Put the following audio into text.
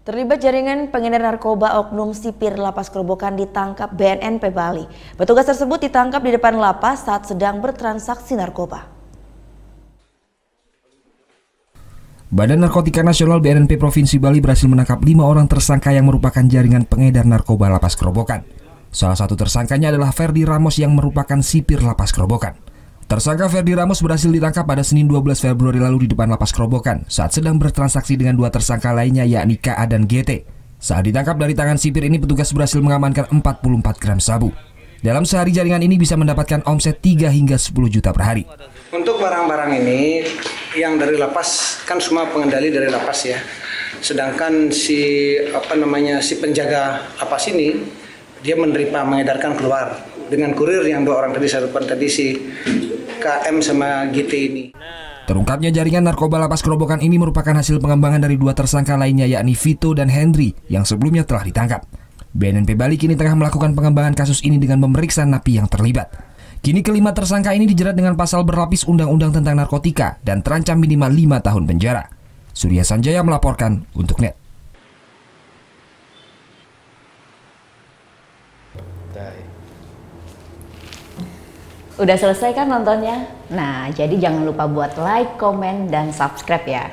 Terlibat jaringan pengedar narkoba oknum sipir Lapas Kerobokan ditangkap BNNP Bali. Petugas tersebut ditangkap di depan lapas saat sedang bertransaksi narkoba. Badan Narkotika Nasional BNNP Provinsi Bali berhasil menangkap 5 orang tersangka yang merupakan jaringan pengedar narkoba Lapas Kerobokan. Salah satu tersangkanya adalah Ferdi Ramos yang merupakan sipir Lapas Kerobokan. Tersangka Ferdi Ramos berhasil ditangkap pada Senin 12 Februari lalu di depan Lapas Kerobokan saat sedang bertransaksi dengan 2 tersangka lainnya yakni KA dan GT. Saat ditangkap dari tangan sipir ini, petugas berhasil mengamankan 44 gram sabu. Dalam sehari jaringan ini bisa mendapatkan omset 3 hingga 10 juta per hari. Untuk barang-barang ini yang dari lapas kan semua pengendali dari lapas ya. Sedangkan si penjaga lapas ini dia menerima mengedarkan keluar dengan kurir yang 2 orang tadi, saya lupa tadi si KM sama GT ini. Terungkapnya jaringan narkoba Lapas Kerobokan ini merupakan hasil pengembangan dari 2 tersangka lainnya yakni Vito dan Hendry yang sebelumnya telah ditangkap. BNNP Bali kini tengah melakukan pengembangan kasus ini dengan memeriksa napi yang terlibat. Kini kelima tersangka ini dijerat dengan pasal berlapis Undang-Undang tentang Narkotika dan terancam minimal 5 tahun penjara. Surya Sanjaya melaporkan untuk NET. Udah selesai kan nontonnya? Nah, jadi jangan lupa buat like, komen, dan subscribe ya.